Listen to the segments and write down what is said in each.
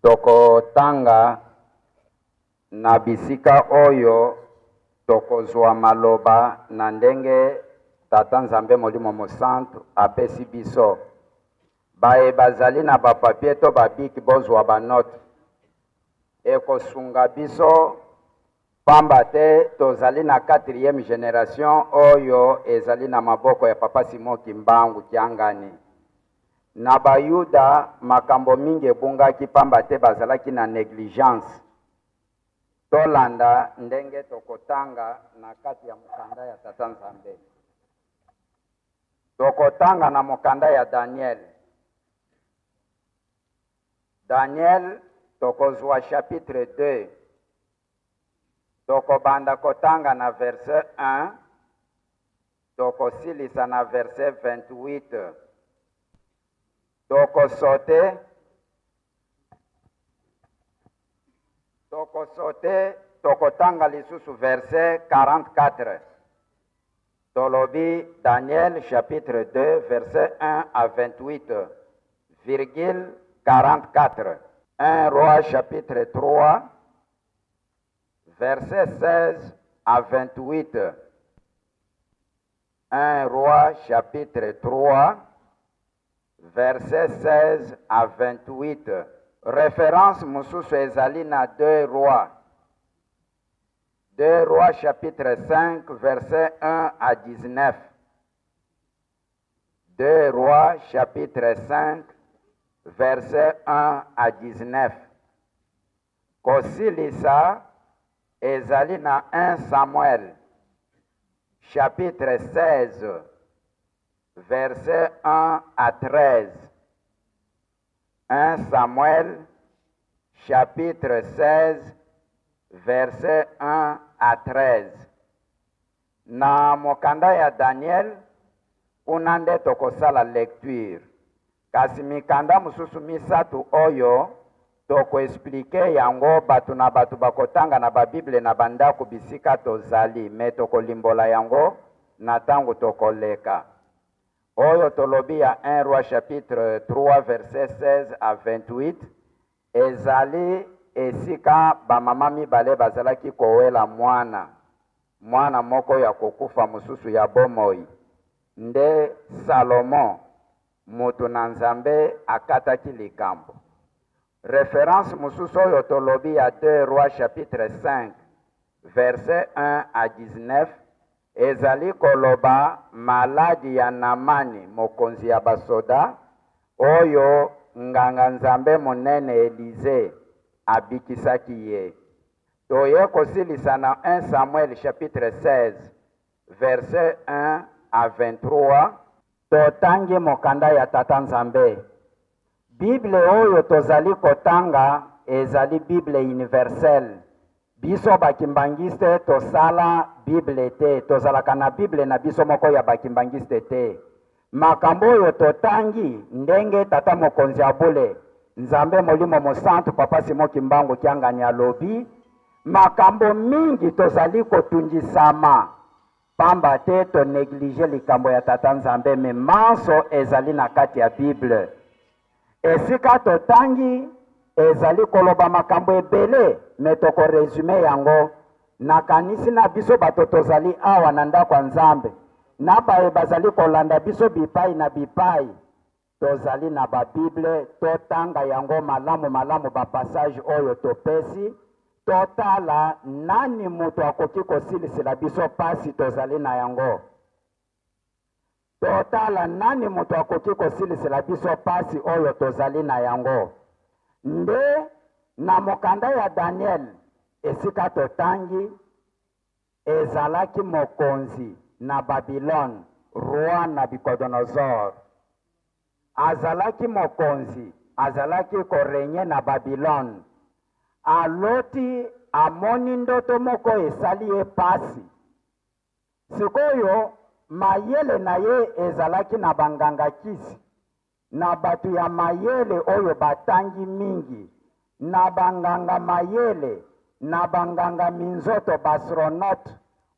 Toko tanga na bisika oyo tokozwa maloba na ndenge Tata Nzambe Molimo Mosantu apesi biso. Bae bazali na bapapie to babiki bozwa banote. Ekosunga biso pamba te tozali na 4e génération oyo ezali na maboko ya Papa Simon Kimbangu Kiangani. Na bayuda makambo mingi ebungaki pamba te bazalaki na negligence. Tolanda ndenge tokotanga na kati ya mukanda ya Tata Nzambe. Tokotanga na mukanda ya Daniel. Daniel tokozwa chapitre 2. Tokobanda kotanga na verset 1. Tokosilisa na verset 28. Tokosote tokotanga lisusu verset 44. Tolobi Daniel chapitre 2 verset 1 à 28, virgule 44. 1 Roi chapitre 3 verset 16 à 28. 1 Roi chapitre 3 verset 16 à 28. Référence mususu ezali na 2 Rois. 2 Rois chapitre 5 verset 1 à 19. 2 Rois chapitre 5 verset 1 à 19. Kosilisa ezali na 1 Samuel chapitre 16 verset 1 à 13. 1 Samuel chapitre 16 verset 1 à 13. Na mokanda ya Daniel unande tokosala lecture. Kasi mikanda mususu misatu oyo toko explique yango batu na batu bakotanga na babible na bandako bisika tozali. Me toko limbola yango na tango tokoleka. Oyo tolobi ya 1 Roi chapitre 3 verset 16 à 28. Ezali esika bamama mibale bazalaki kowela mwana moko ya kokufa mususu ya bomoi. Nde Salomo mutu na Nzambe akataki likambo. Référence mususu oyo tolobi ya 2 Rois chapitre 5 verset 1 à 19. Ezali koloba maladi ya Namani mokonzi ya basoda oyo nganga Nzambe monene Elize abikisaki ye. Toye kosilisa na 1 Samuel chapitre 16 verset 1 à 23. Totangi mokanda ya Tata Nzambe. Bible oyo tozali kotanga ezali Bible universelle. Biso bakimbangiste tosala Bible te, tozalaka na Bible na biso moko ya bakimbangiste te. Makambo oyo totangi ndenge Tata mokonzi abule Nzambe Molimo Mosantu Papa Simon Kimbangu Kiangani alobi, makambo mingi tozali kotungisama pamba te to neglige likambo ya Tata Nzambe, me manso ezali na kati ya Bible. Esika totangi ezali koloba makambo ebele, me toko resume yango na kanisi na biso bato tozali awa na ndako ya Nzambe. Na bae bazali kolanda biso bipai na bipai. Tozali na ba Bible, totanga yango malamu ba passage oyo topesi. Totala nani mutu akoki kosilisila biso pasi tozali na yango. Totala nani mutu akoki kosilisila biso pasi oyo tozali na yango. Nde na mokanda ya Daniel esika totangi ezalaki mokonzi na Babylone, roi Nabucodonosor. Azalaki mokonzi, azalaki korenye na Babylone. Aloti amoni ndoto moko esali ye pasi. Sikoyo mayele na ye ezalaki na banganga kisi. Na batu ya mayele oyo batangi mingi. Na banganga mayele, na banganga minzoto bastronaute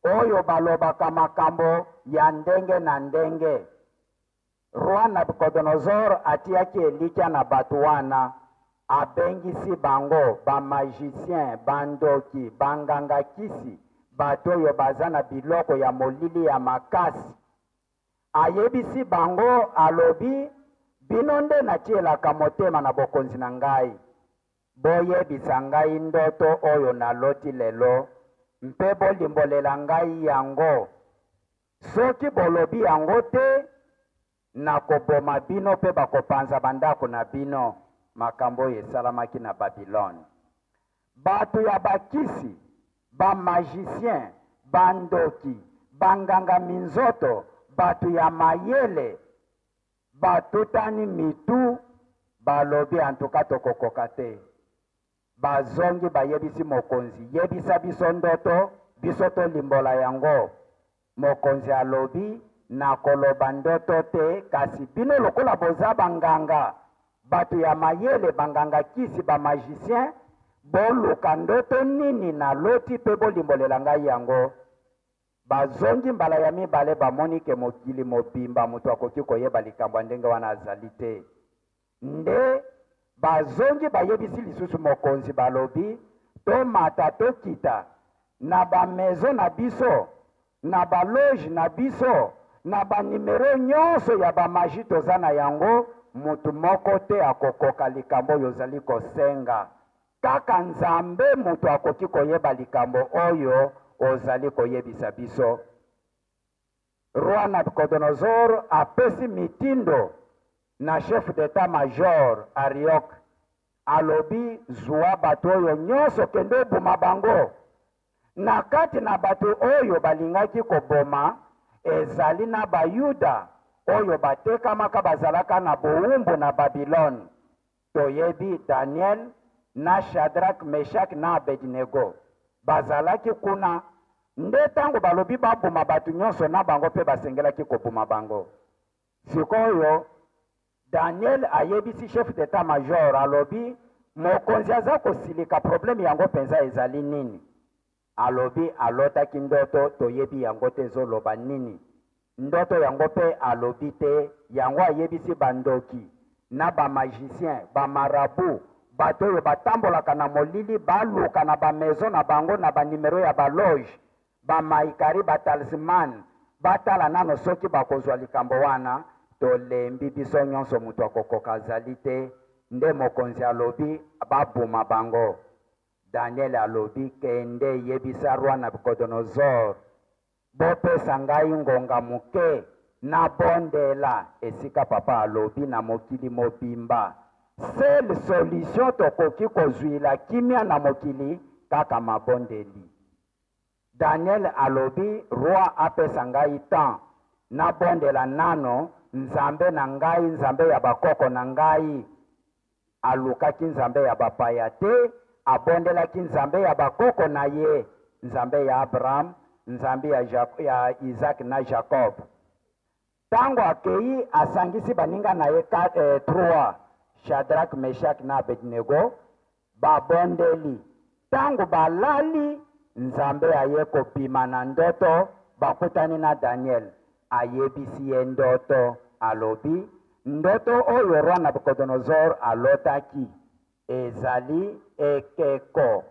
oyo balobaka makambo ya ndenge na ndenge. Roi Nabucodonosor atiaki elikya na batu wana. abengisi bango bamagicien, bandoki, banganga kisi, bato oyo baza na biloko ya molili ya makasi. Ayebisi bango alobi, bino nde natielaka motema na bokonzi na ngai. Boyebisa ngai ndoto oyo naloti lelo, mpe bolimbolela ngai yango. Soki bolobi yango te, nakoboma bino mpe bakopanza bandako na bino. Makambo oyo esalamaki na Babilone. Bato ya bakisi, bamagicien, bandoki, banganga minzoto, bato ya mayele, batutani mitu, balobi antuka tokokoka te. Bazongi bayebisi mokonzi, yebisa biso ndoto, biso tolimbola yango. Mokonzi alobi, nakoloba ndoto te, kasi bino lokola boza banganga, bato ya mayele, banganga kisi, bamagicien, boluka ndoto nini na loti pe bolimbolela ngai yango. Bazongi mbala ya mibale bamoni ke mokili mobimba mutu akoki koyeba likambo ndenge wana azali te. Nde bazongi bayebisi lisusu mokonzi balobi, tomata tokita na bamezo na biso, na baloge na biso, na banimero nyonso ya bamaji toza na yango, mutu moko te akokoka likambo oyo ozali kosenga. Kaka Nzambe mutu akoki koyeba likambo oyo ozali koyebisa biso. Roi Nabucodonosor apesi mitindo na chef d'état-major Ariok. Alobi, zwa bato oyo nyonso kende boma bango. Na kati na bato oyo balingaki koboma, ezali na Bayuda oyo batekamaka bazalaka na bowumbu na Babilone. Toyebi Daniel na Shadrach, Meshach na Abednego. Bazalaki kuna. Nde tango balobi babuma bato nyonso na bango pe basengelaki kobuma bango. Sikoyo, Daniel ayebisi chef d'état-major alobi, mokonzi aza kosilika probleme yango penza ezali nini? Alobi alotaki ndoto, toyebi yango te zoloba nini. Ndoto yango pe alobi te, yango ayebisi bandoki, na bamagicien, bamarabu, bato oyo batambolaka na molili, baluka na bamezo na bango na banimero ya baloge, bamaikari, batalisman, batala nano soki bakozwa likambo wana, tolembi biso nyonso mutu akokoka azali te. Nde mokonzi alobi babuma bango. Daniel alobi, kende yebisa Roi Nabucodonosor, bopesa ngai ngonga muke na bondela esika papa alobi na mokili mobimba. Seule solution tokoki kozwila kimia na mokili kaka mabondeli. Daniel alobi, roi apesa ngai temps na bondela nano nzambe na ngai, nzambe ya bakoko na ngai. Alukaki nzambe ya bapaya te, abondelaki nzambe ya bakoko na ye, nzambe ya Abraham, nzambe ya Isaac na Jacob. Tango akei asangisi baninga na ye 3, Shadrach, Meshach na Abednego, babondeli. Tango balali, nzambe aye kopima na ndoto, bakutani na Daniel. Ayebisi ye ndoto, alobi, ndoto oyo Roi Nabucodonosor alotaki, ezali ekeko.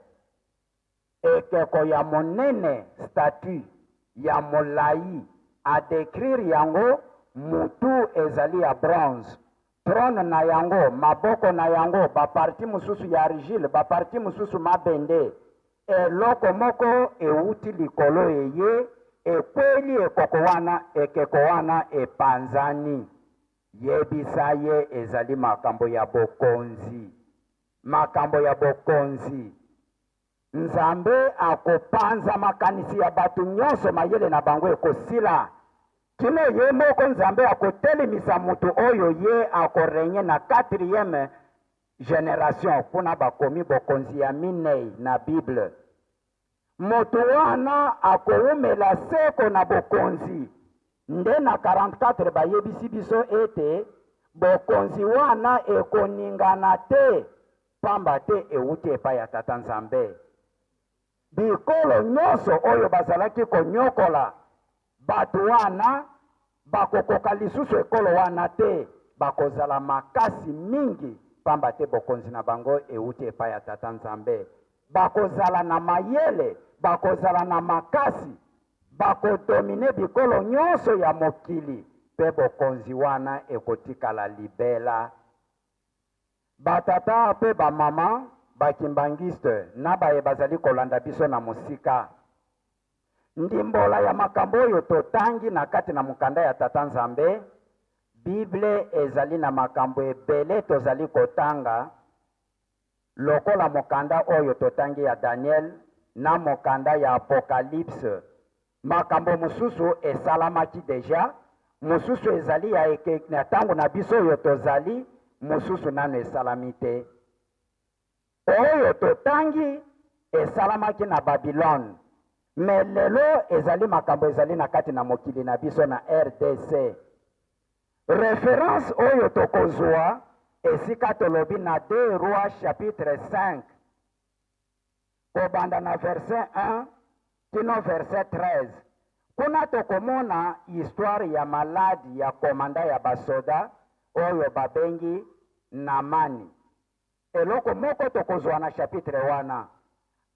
Ekeko ya monene, statue, ya molai, a décrire yango, mutu ezali ya bronze. Trône na yango, maboko na yango, baparti mususu ya argile, baparti mususu mabende. Eloko moko euti likolo eye, ekweli ekeko wana epanzani. Yebisa ye ezali makambo ya bokonzi. Makambo ya bokonzi. Nzambe akopanza makanisi ya batu nyonso mayele na bango ekosila. Kino ye moko nzambe akotelemisa mutu oyo ye akorenye na 4e generation kuna bakomi bokonzi ya minei na Bible. Mutu wana akoumela seko na bokonzi. Nde na 44 bayebisi biso ete bokonzi wana ekoningana te, pamba te euti epai ya Tata Nzambe. Bikolo nyonso oyo bazalaki konyokola batu wana bakokoka lisusu ekolo wana te, bakozala makasi mingi pamba te bokonzi na bango euti epai ya Tata Nzambe. Bakozala na mayele, bakozala na makasi, bakodomine bikolo nyonso ya mokili, pe bokonzi wana ekotikala libela. Batata pe bamama, bakimbangiste, na baye bazali kolanda biso na musika. Ndimbola ya makambo oyo totangi na kati na mukanda ya Tata Nzambe, Bible ezali na makambo ebele tozali kotanga, lokola mukanda oyo totangi ya Daniel, na mukanda ya Apocalypse. Makambo mususu esalamaki deja, mususu ezali ya eke na tango na biso oyo tozali, mususu nano esalamite. Oyo totangi esalamaki na Babylone. Me lelo ezali makambo ezali na kati na mokili na biso na RDC. Référence oyo tokozwa esika tolobi na 2 Rois chapitre 5. Kobanda na verset 1 kino verset 13. Kuna tokomona histoire ya maladi ya komanda ya basoda oyo babengi Namani. Eloko moko tokozwa na chapitre wana.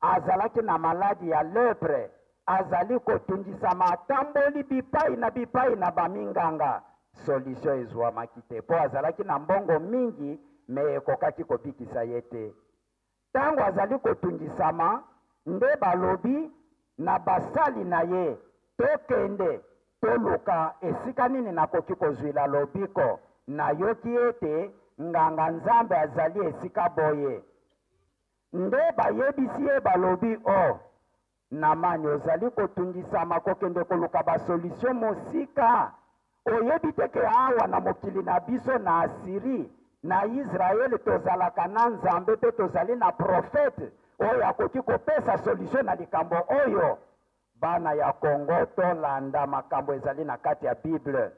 Azalaki na maladi ya lepre, azali kotungisa atamboli bipai na baminganga. Solution ezwamaki te, po azalaki na mbongo mingi me ekokaki kobikisa ye te. Tango azali kotungisama, nde balobi na basali na ye, tokende toluka esika nini nakoki kozwila lobiko, nayoki ete nganga Nzambe azali esika boye. Nde bayebisi ye balobi Namani ozali kotungisama kokende koluka basolution mosika. Oyebi teke awa na mokili na biso na Asiri, na Israel tozalaka na Nzambe pe tozali na profete oyo akoki kopesa solution na likambo oyo. Bana ya Kongo tolanda makambo ezali na kati ya Bible.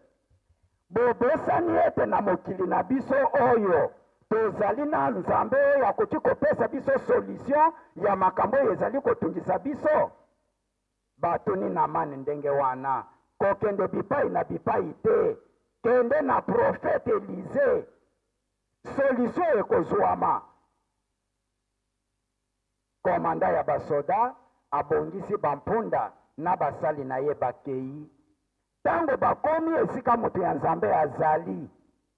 Bobosani ete na mokili na biso oyo tozali na Nzambe oyo akoki kopesa biso solution ya makambo oyo ezali kotungisa biso. Batuni Namani ndenge wana. Kokende bipai na bipai te, kende na profete Elize, solution ekozwama. Komanda ya basoda abongisi bampunda na basali na ye bakei. Tango bakomi esika mutu ya Nzambe azali,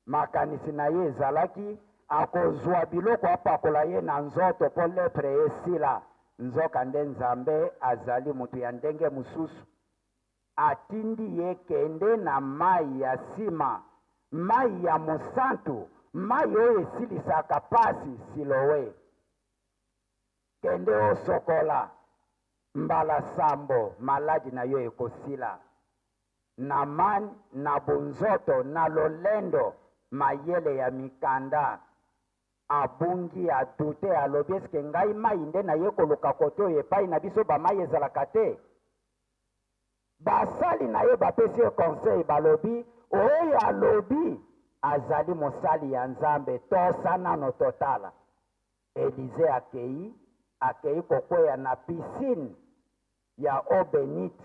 makanisi na ye ezalaki akozwa biloko apakola ye na nzoto po lepre esila. Nzoka nde Nzambe azali mutu ya ndenge mususu. Atindi ye kende na mai ya sima, mai ya musantu, mai oyo esilisaka pasi Silowe. Kende osokola, mbala sambo, maladi na yo ekosila. Namani na bunzoto na lolendo, mayele ya mikanda. Abungi adute alobi eske ngai mai nde na ye koluka kote oyo epai na biso ba mai ezalaka te. Basali na ye bapesi conseil balobi oyo alobi azali mosali ya Nzambe tosana no totala. Elize akei kokweya na piscine ya Obenit,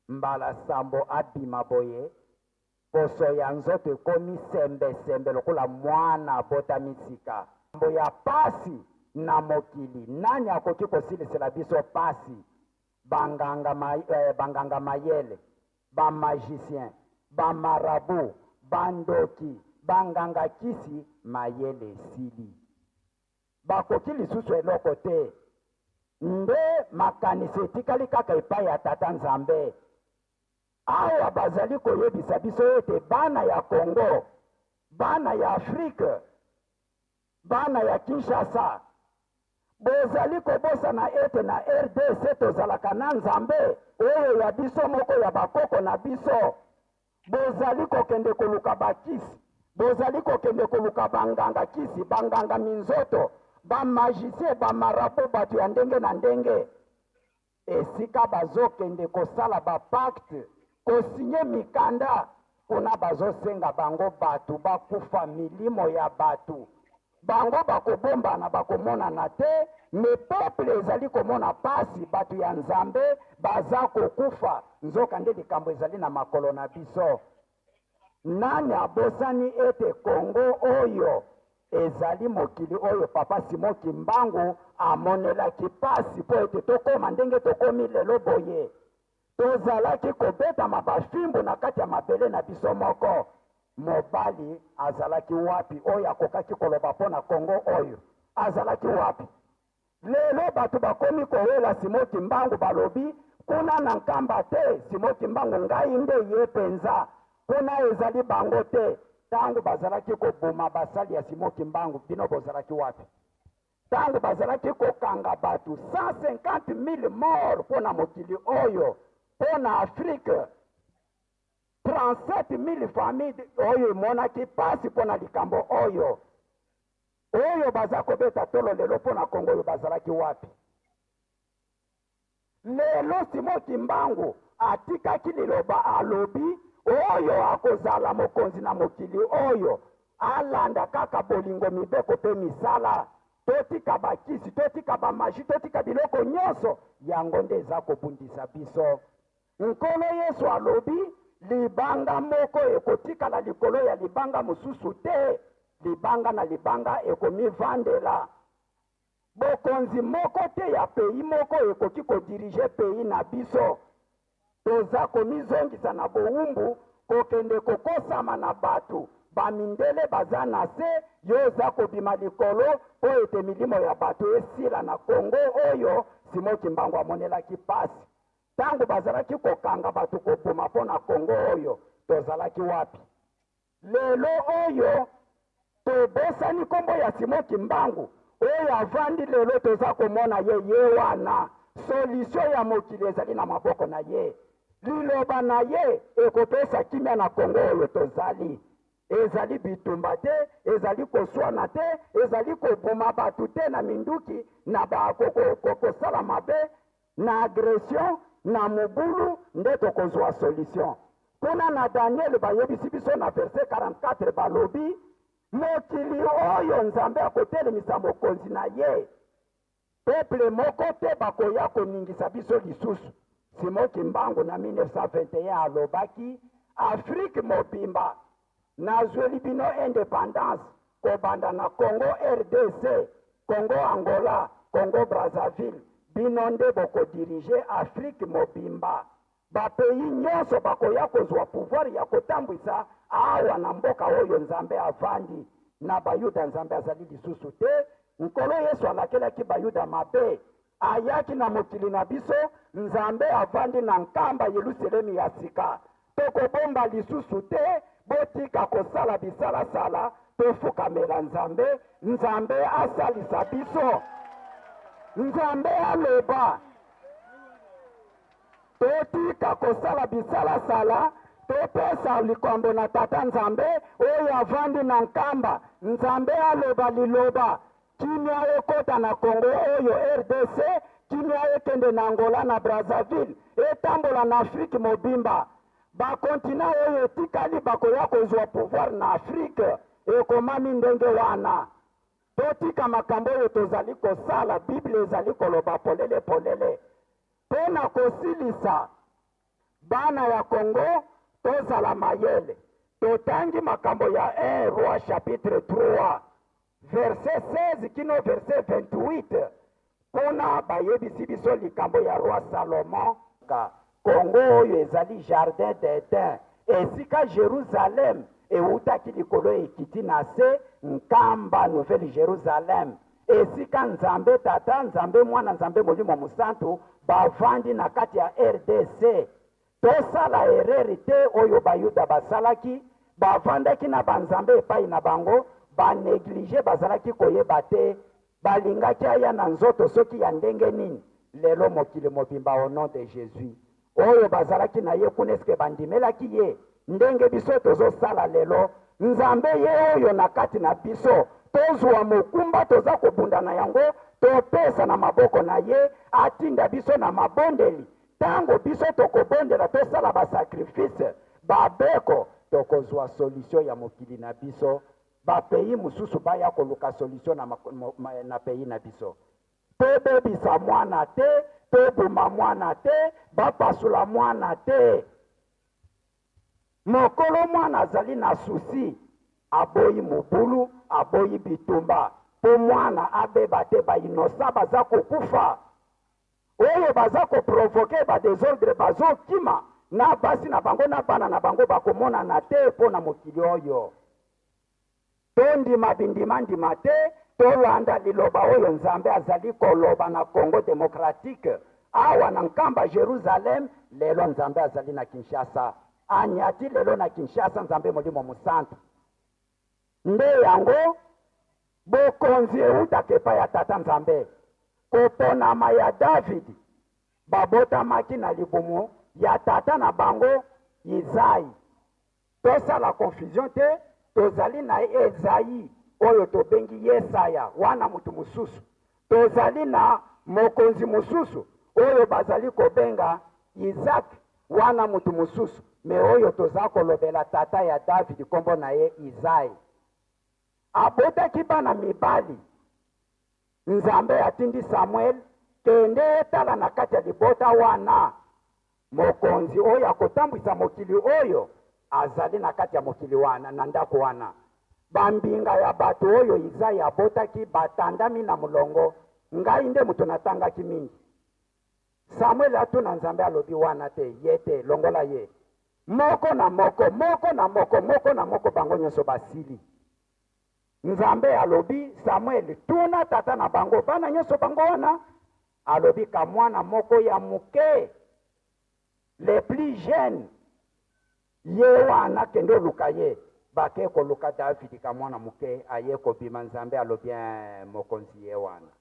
mbala sambo abima boye, poso ya nzoto ekomi sembe lokola mwana botami sika. Mbo ya pasi na mokili, nani akoki kosilisela biso pasi? Banganga mayele, ba magicien, ba marabu, bandoki, banganga kisi, mayele sili. Bakoki lisusu eloko te. Nde makanisi etikali kaka epai ya Tata Nzambe. Awa bazali koyebisa biso ete bana ya Congo, bana ya Afrique, bana ya Kinshasa, bozali kobosana ete na RDC tozalaka na Nzambe oyo ya biso moko ya bakoko na biso. Bozali kokende koluka bakisi, bozali kokende koluka banganga kisi, banganga minzoto, ba magicien, ba marabu, batu ya ndenge na ndenge. Esika bazokende kosala ba pacte, kosinye mikanda, kuna bazosenga bango batu bakufa milimo ya batu. Bango bakobombana bakomonana te, me peuple ezali komona pasi batu ya Nzambe baza kokufa. Nzoka nde likambo ezali na makolo na biso. Nani abosani ete Kongo oyo ezali mokili oyo papa Simon Kimbangu amonelaki pasi po ete tokoma ndenge tokomi lelo boye. Tozalaki kobetama bafimbu na kati ya mabele na biso moko. Mobali azalaki wapi oyo akokaki koloba mpo na Kongo oyo? Azalaki wapi? Lelo bato bakomi kowela Simon Kimbangu balobi kuna na nkamba te. Simon Kimbangu ngai nde ye penza. Kuna ezali bango te. Tangu bazalaki koboma basali ya Simon Kimbangu, bino bozalaki wapi? Tangu bazalaki kokanga batu 150,000 morts pona mokili oyo, pona Afrique 37,000 familles oyo imonaki pasi pona likambo oyo. Oyo baza kobeta tolo lelo pona Kongo oyo bazalaki wapi? Lelo Simon Kimbangu atikaki liloba alobi oyo akozala mokonzi na mokili oyo alanda kaka bolingo mibeko pe misala. Totika bakisi, totika bamaji, totika biloko nyonso yango nde eza kobundisa biso. Nkolo Yesu alobi libanga moko ekotikala likolo ya libanga mosusu te. Libanga na libanga ekomivandela. Bokonzi moko te ya pays moko ekoki kodirige pays na biso. Toza komizongisa na bowumbu kokende kokosama na batu. Bamindele baza na se yoza kobima likolo po ete milimo ya batu esila na Kongo oyo Simon Kimbangu amonelaki pasi. Tangu bazalaki kokanga batu koboma po na Kongo oyo tozalaki wapi? Lelo oyo tobosani kombo ya Simon Kimbangu oyo avandi lelo toza komona ye wana. Solution ya mokili ezali na maboko na ye. Liloba na ye ekopesa kimia na Kongo oyo tozali. Ezali bitumba te, ezali koswana te, ezali koboma batu te na minduki, na kosala mabe, na agression, na mubulu, nde tokozwa solution. Kuna na Daniel bayebisi biso na verset 44 balobi, mokili oyo Nzambe akotelemisa mokonzi na ye. Peuple moko te bakoya koningisa biso lisusu. Simon Kimbangu na 1921 alobaki, Afrique mobimba nazweli bino indépendance kobanda na Congo RDC, Congo Angola, Congo Brazzaville. Bino nde bokodirige Afrique mobimba. Bapeyi nyonso bakoya kozwa pouvoir ya kotambwisa awa na mboka oyo Nzambe avandi. Na bayuda Nzambe azali lisusu te. Nkolo Yesu alakelaki bayuda mabe. Ayaki na mokili na biso Nzambe avandi na nkamba Yerusalemi ya sika. Tokobomba lisusu te. Botika kosala bisala-sala tofukamela Nzambe. Nzambe asalisa biso. Nzambe aloba totika kosala bisala-sala topesa likombo na tata Nzambe oyo avandi na nkamba. Nzambe aloba liloba kimia ekota na Kongo oyo RDC, kimia ekende na Angola na Brazzaville, etambola na Afrique mobimba. Bakontina oyo etikali bakoya kozwa pouvoir na Afrique ekomami ndenge wana. Totika makambo oyo tozali kosala, Bible ezali koloba polele polele. Pona kosilisa bana ya Kongo tozala mayele. Totangi makambo ya 1 Roi chapitre 3 verset 16 kino verset 28. Pona bayebisi biso likambo ya Roi Salomon. Kongo oyo ezali jardin d'Eden. Esika Jerusalem eutaki likolo ekiti na se nkamba Nouvelle Jerusalem. Esika Nzambe tata, Nzambe mwana, Nzambe molimo musantu bavandi na kati ya RDC. Tosala ereri te oyo bayuda basalaki, bavandaki na banzambe epai na bango, baneglige bazalaki koyeba te, balingaki aya na nzoto soki ya ndenge nini. Lelo mokili mobimba au nom de Jésus. Oyo bazalaki na ye kuna eske bandimelaki ye ndenge biso tozosala lelo. Nzambe ye oyo na kati na biso tozwa mokumba toza kobunda na yango topesa na maboko na ye atinda biso na mabondeli. Tango biso tokobondela tosala basakrifise babeko tokozwa solution ya mokili na biso. Bapeyi mususu baya koluka solution na peyi na biso. Tobebisa mwana te, tobuma mwana te, bapasula mwana te. Mokolo mwana azali na susi aboyi mubulu aboyi bitumba po mwana abeba te bainosa baza kokufa oyo baza koprovoke badesordre bazokima na basi na bango na bana na bango bakomonana te mpo na mokili oyo tondima bindima te tolanda liloba oyo nzambe azali koloba na Congo démocratique awa na nkamba Jerusalem lelo nzambe azali na Kinshasa anyati lelo na Kinshasa nzambe molimo mosantu nde yango bokonzi eutaka epai ya tata nzambe koponama ya David babotamaki na libumu ya tata na bango Izai tosala confusion te tozali na Ezayi oyo tobengi Yesaya wana mutu mususu tozali na mokonzi mususu oyo bazali kobenga Isaac wana mutu mususu me oyo toza kolobela tata ya David kombo na ye Izai abotaki bana mibali nzambe atindi Samuel kende etala na kati ya libota wana mokonzi oyo akotambwisa mokili oyo azali na kati ya mokili wana na ndako wana bambinga ya bato oyo Izai abotaki batandami na mulongo ngai nde mutu natangaki mingi Samuel atuna nzambe alobi wana te ye te longola ye moko na moko bango nyonso basili nzambe alobi Samuel tuna tata na bango bana nyonso bango wana alobi ka mwana moko ya muke le plus jeune ye wana kende luka ye bake koluka David ka mwana muke aye kobima nzambe alobi mokonzi ye wana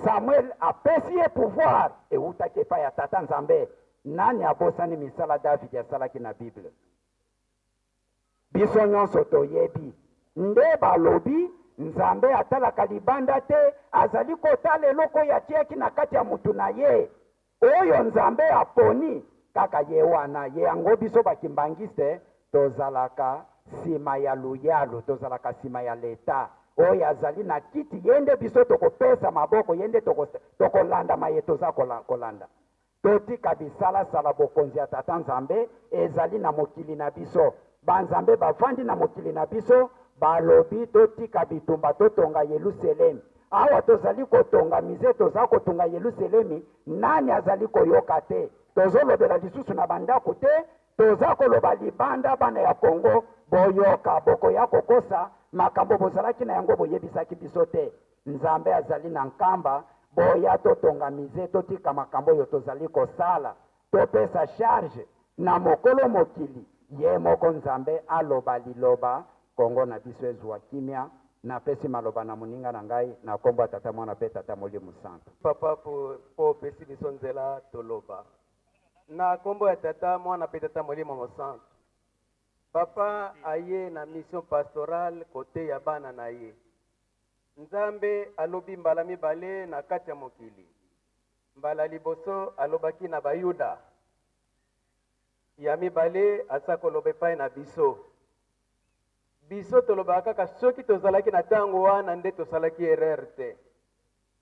Samuel apesi ye pouvoir eutaki epai ya tata nzambe nani abosani misala David asalaki na Bible biso nyonso toyebi nde balobi nzambe atalaka libanda te azali kotala eloko yatiaki na kati ya mutu na ye oyo nzambe aponi kaka ye wana ye yango biso bakimbangiste tozalaka nsima ya luyalu tozalaka nsima ya leta oyo azali na kiti yende biso tokopesa maboko yende tokolanda maye toza kolanda totika bisalasala bokonzi ya tata nzambe ezali na mokili na biso banzambe bavandi na mokili na biso balobi totika bitumba totonga Yerusalemi awa tozali kotonga mize toza kotonga Yerusalemi nani azali koyoka te tozolobela lisusu na bandako te toza koloba libanda bana ya Kongo boyoka bokoya kokosa makambo bozalaki na yango boyebisaki biso te nzambe azali na nkamba boya totonga mize totika makambo oyo tozali kosala topesa charge na mokolo mokili ye moko nzambe aloba liloba Kongo na biso ezwa kimia napesi maloba na moninga na ngai na kombo ya tata mwana pe tata molimo santo papa po pesi biso nzela toloba na kombo ya tata mwana pe tata molimo santo papa aye na mission pastorale kote ya bana na ye nzambe alobi mbala mibale na kati ya mokili mbala liboso alobaki na bayuda ya mibale asa koloba epai na biso biso tolobaka kaka soki tozalaki na ntango wana nde tosalaki erreur te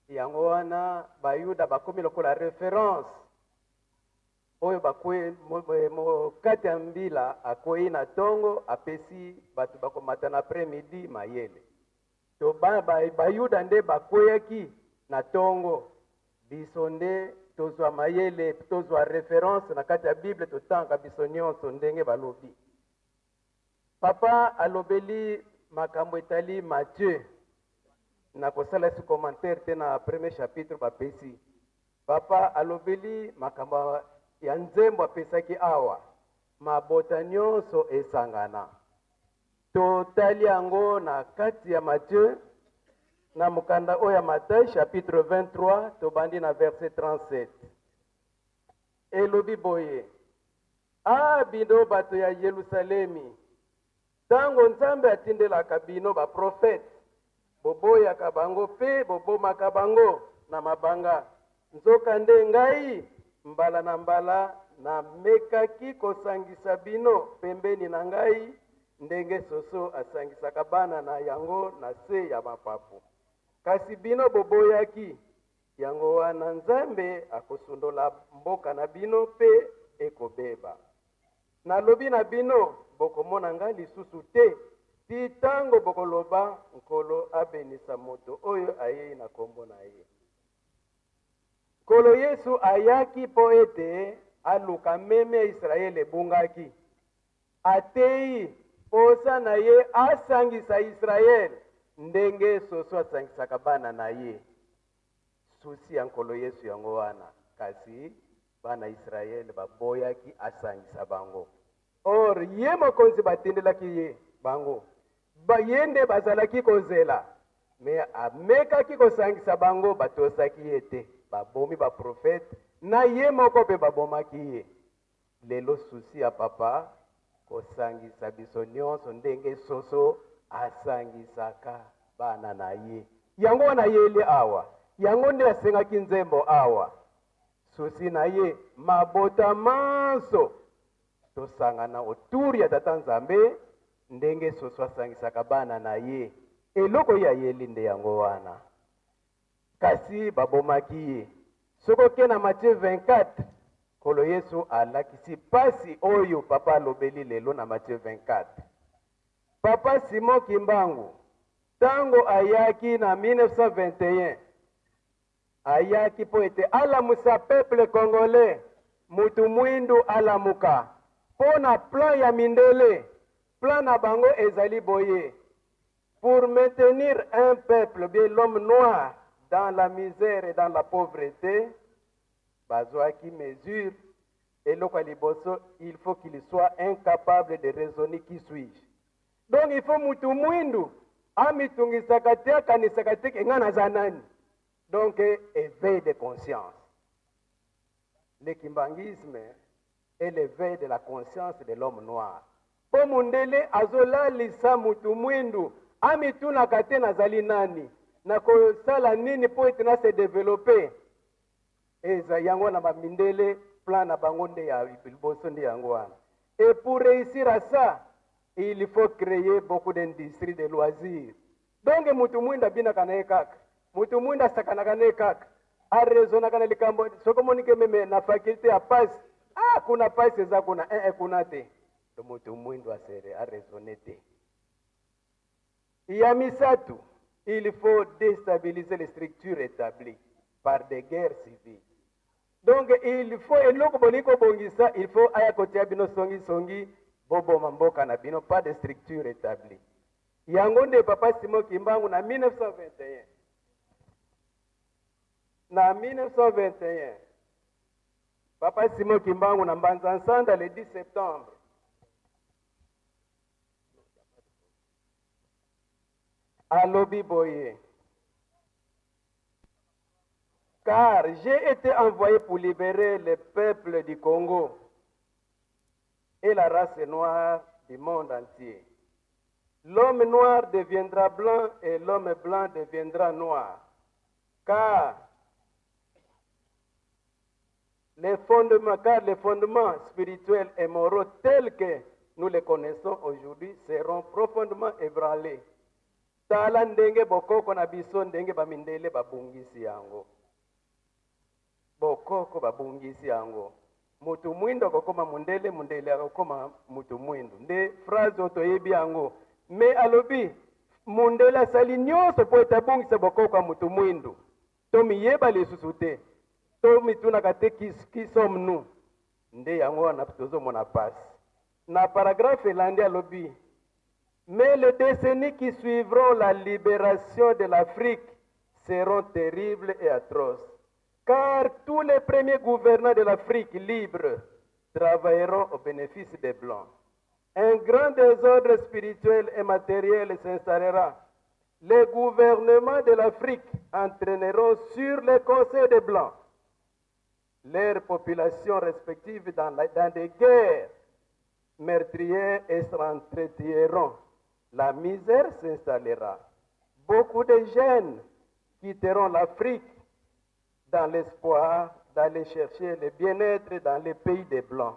yango wana bayuda bakomi lokola référence oyo kati ya mbila akwei na ntongo apesi bato bakomata na après-midi mayele to bayuda nde bakweyaki na ntongo biso nde tozwa mayele tozwa référence na kati ya bible totanga biso nyonso ndenge balobi papa alobeli makambo etali Matthieu na kosala su commentaire te na premier chapitre bapesi papa alobeli makambo ya nzembo apesaki awa mabota nyonso esangana totali yango na kati ya Matthieu na mokanda oyo ya Matthieu chapitre 23 tobandi na verset 37 elobi boye bino bato ya Yerusalemi tango nzambe atindelaka bino baprofete boboyaka bango mpe bobomaka bango na mabanga nzoka nde ngai mbala na mbala namekaki kosangisa bino pembeni na ngai ndenge soso asangisaka bana na yango na se ya mapapu kasi bino boboyaki yango wana nzambe akosundola mboka na bino mpe ekobeba nalobi na bino bokomona ngai lisusu te ti ntango bokoloba nkolo abenisa moto oyo ayei na kombo na ye. Nkolo Yesu ayaki mpo ete aluka meme ya Israele ebungaki. Atei posa na ye asangisa Israele ndenge soso asangisaka bana na ye. Susi ya nkolo Yesu yango wana. Kasi bana Israele baboyaki asangisa bango. Or ye mokonzi batindelaki ye bango. Ye nde bazalaki kozela. Me amekaki kosangisa bango batosaki ye te. Babomi baprofete na ye moko pe babomaki ye. Lelo susi ya papa kosangisa biso nyonso ndenge soso asangisaka bana na ye. Yango wana yeli awa. Yango nde asengaki nzembo awa. Susi na ye mabota manso tosangana oturi ya tata Nzambe ndenge soso asangisaka bana na ye. Eloko ya yeli nde yango wana. Kasi babomaki ye. Soko na Matthieu 24, Nkolo Yesu alakisi pasi oyo papa alobeli lelo na Matthieu 24. Papa Simon Kimbangu, tango ayaki na 1921, ayaki po ete alamusa peuple congolais, mutu mwindu alamuka. Po na plan ya mindele, plan na bango ezali boye. Pour maintenir un peuple, bien l'homme noir, dans la misère et dans la pauvreté, bazwaki mesure, et l'okaliboso, il faut qu'il soit incapable de raisonner qui suis-je. Donc il faut mutu mwindu, amitungisaka te akanisaka te ngana zanani. Donc éveil de conscience. Le kimbangisme est l'éveil de la conscience de l'homme noir. Po mundele azola lisa mutu mwindu, amitunaka te nazali nani. Na kosala nini po etina se développer. Eza yango na mindele plan na bango nde ya liboso nde yango wana. Et pour réussir à ça, il faut créer beaucoup d'industries de loisirs. Donc mutu mwinda bina kana ekaka. Mutu mwinda sakana kana ekaka. A raisonna kana likambo soko monike meme na faculté ya passe. Ah kuna passe za kuna kuna te. To mutu mwindu asere a raisonner te. Ya misatu. Il faut déstabiliser les structures établies par des guerres civiles. Donc, il faut, il faut ayakotia bino songi, bobo mamboka na bino, pas de structures établies. Yangonde papa Simon Kimbangu na 1921. Na 1921, papa Simon Kimbangu na Mbanza-Nsanda le 10 septembre. Alobi Boye. Car j'ai été envoyé pour libérer le peuple du Congo et la race noire du monde entier. L'homme noir deviendra blanc et l'homme blanc deviendra noir. Car les fondements spirituels et moraux tels que nous les connaissons aujourd'hui seront profondément ébranlés. Tala ndenge bokoko na biso ndenge bamindele babungisi yango. Bokoko babungisi yango. Mutu mwindo kokoma mundele, mundele akokoma mutu mwindo. Nde phrase otoyebi yango. Me alobi, mundele asali nyonso po etabungisa bokoko mutu mwindo. Tomi yeba lisusu te. Tomi tunaka te qui sommes nous. Nde yango wana tozomona pasi. Na paragraphe elandi alobi, mais les décennies qui suivront la libération de l'Afrique seront terribles et atroces, car tous les premiers gouvernants de l'Afrique libre travailleront au bénéfice des Blancs. Un grand désordre spirituel et matériel s'installera. Les gouvernements de l'Afrique entraîneront sur les conseils des Blancs leurs populations respectives dans des guerres meurtrières et s'entretueront. La misère s'installera. Beaucoup de jeunes quitteront l'Afrique dans l'espoir d'aller chercher le bien-être dans les pays des Blancs.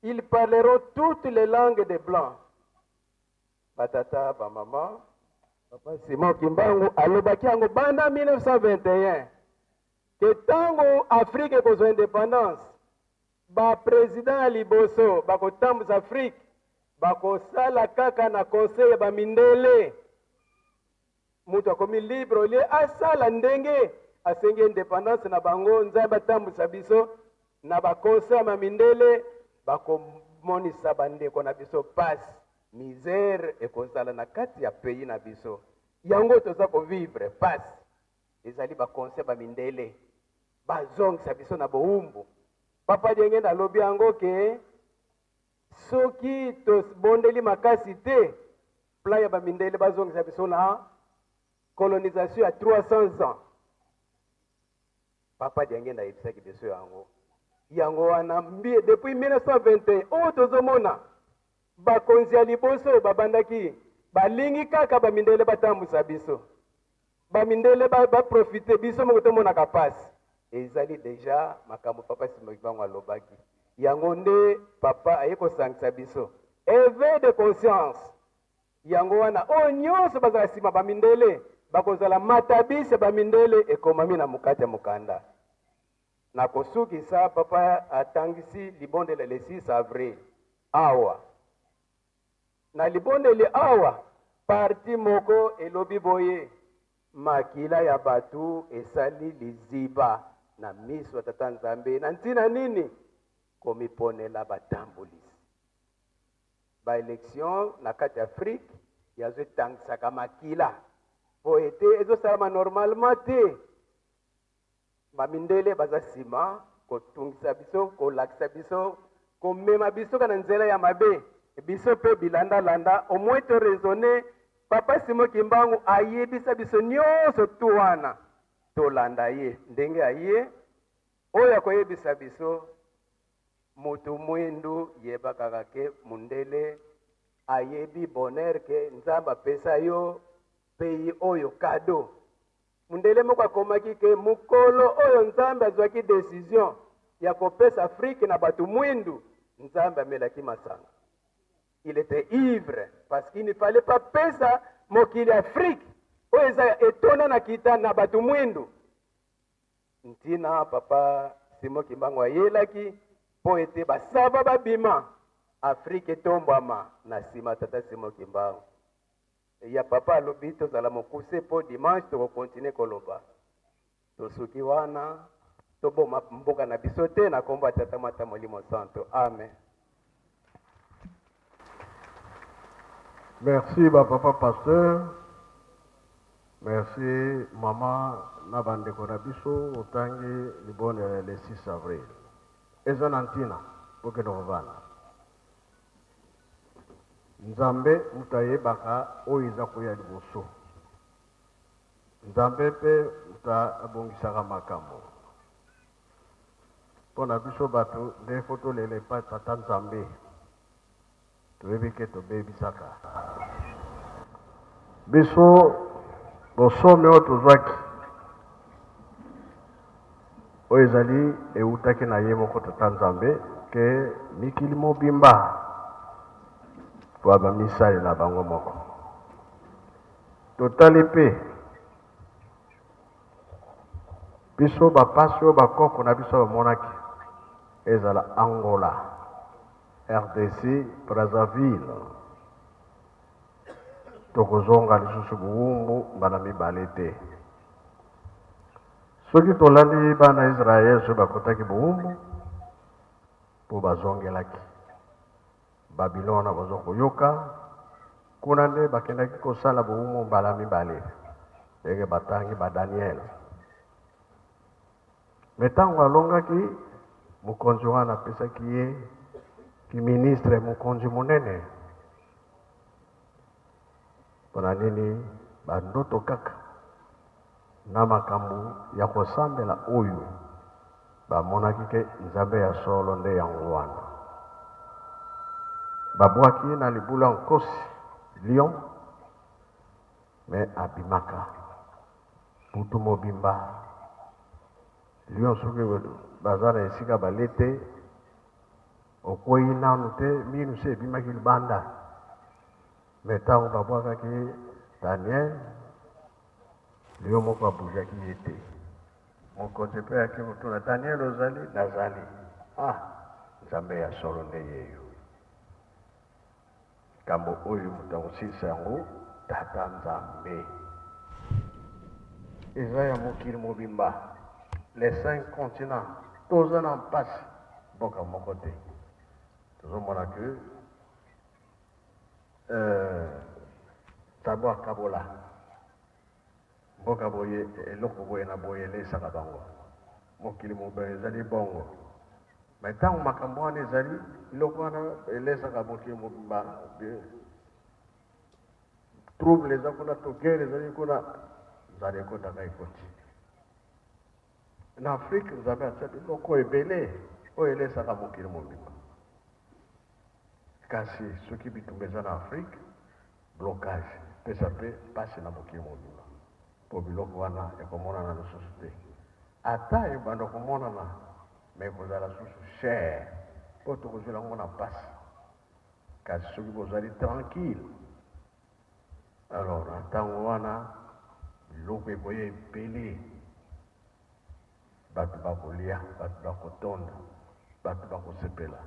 Ils parleront toutes les langues des Blancs. Batata, bamama, papa Simon Kimbangu, alobaki yango banda 1921. Que tango Afrique a besoin d'indépendance, ba président liboso, ba kotambuza Afrique, bakosala kaka na conseil ya bamindele. Mutu akomi libre olie asala ndenge asengi indépendance na bango, nzambe atambwisa biso na bakonseil ya bamindele bakomonisa bandeko na biso pasi. Misère ekozala na kati ya pays na biso, yango toza kovivre pasi. Ezali bakonseil bamindele bazongisa biso na bowumbu. Papa Dienge nalobi yango ke soki tobondeli makasi te, plan ya bamindele bazongisa biso na colonisation ya 300 ans. Papa Dienge nayebisaki biso yango. Yango wana depuis 1921 oyo tozomona bakonzi ya liboso babandaki balingi kaka bamindele batambwisa biso. Bamindele baprofite biso moko tomonaka pasi. Ezali deja makambo Papa Simoki bango alobaki. Yango nde papa aye kosangisa biso éveil de conscience. Yango wana oyo nyonso bazala nsima bamindele bakozala matabisi bamindele ekomami na mokati ya mokanda. Na kosukisa papa atangisi libondele le 6 avril awa. Na libondeli awa parti moko elobi boye makila ya batu esali liziba na miso ya Tata Nzambe. Na ntina nini? Komiponela batambulisi. Ba election na kati Afrique yazo tangisaka makila. Po ete ezo salama normalement te. Bamindele baza sima kotungisa biso, kolakisa biso, komema biso kana nzela ya mabe. Biso pe bilanda landa au moins te raisonner. Papa Simoki Mbangu ayebisa biso nyonso tu wana tolanda ye ndenge aye oyo akoyebisa biso mutu mwindu yebakaka ke mundele ayebi bonheur ke Nzambe apesa yo pays oyo kado. Mundele moko akomaki ke mukolo oyo Nzambe azwaki décision ya kopesa Afrique na batu mwindu, Nzambe amelaki masanga. Il était ivre parce qu'il ne fallait pas pesa mokili Afrique oyo eza etona na kita na batu mwindu. Ntina Papa Simoki Mbangu ayelaki po ete basaba babima Afrique etombama na sima Tata Simoki Mbangu. Ya papa alobi tozala mokuse po dimanche tokokontinue koloba. Tosuki wana toboma mboka na biso te na kombo ya Tata Mata Molimo Santo. Amen. Merci papa pasteur. Merci maman Nabandeko Rabiso otangi libone le 6 avril. Ezanantina poke novana. Nzambe mutaye baka oiza koya liboso. Nzambe pe muta abongisaka makambo. Pona biso bato nde foto lele pa Tata Nzambe. Tuwebike tobebisaka. Biso bosome oyo tozwaki oyo ezali eutaki na ye moko Tata Nzambe ke mikili mobimba po abamisalela bango moko. Totali pe biso bapasi oyo bakoko na biso bamonaki ezala Angola, RDC, Brazzaville. Tokozonga lisusu buwumbu mbala mibale te. Soki tolandi bana Israel so bakotaki buwumbu po bazongelaki. Babilona bazokoyoka kuna nde bakendaki kosala buwumbu mbala mibale. Ege batangi ba Daniel. Metango alongaki mokonzi wana apesaki ye ki ministre mokonzi monene. Pona nini bandoto kaka na makambo ya kosambela oyo bamonaki ke Nzambe ya solo nde yango wana. Babwaki na libula nkosi lion me abimaka butu mobimba. Lion soki bazana esika balete okwei nanu te minu se ebimaki libanda. Metango babwakaki Daniel lion moko abuzaki ye te. Mokonzi mpe yaki kotuna Daniel ozali nazali. Nzambe ya solo nde yeyo. kambo oyo moto yango tata nzambe eza ya mokili mobimba les 5 continents toza na mpasi mboka moko te tozomona ke tabo akabola mboka boye eloko boye na boye elesaka bango mokili mobimba ezali bongo me ntango makambo wana ezali eloko wana elesaka mokili mobimba trouble eza kuna to guerre ezali kuna nzala ekotaka ekoti na afrike nzambe atia biloko ebele oyo elesaka mokili mobimba kasi soki bitumba eza na afrike blocage pesa mpe mpasi na mokili mobimba mpo biloko wana ekomonana lisusu te ata ebanda komonana me ekozala susu cher mpo tokozwela yango na mpasi kasi soki bozali tranquille alors na ntango wana biloko ekoya ebele bato bakolia bato bakotonda bato bakosepela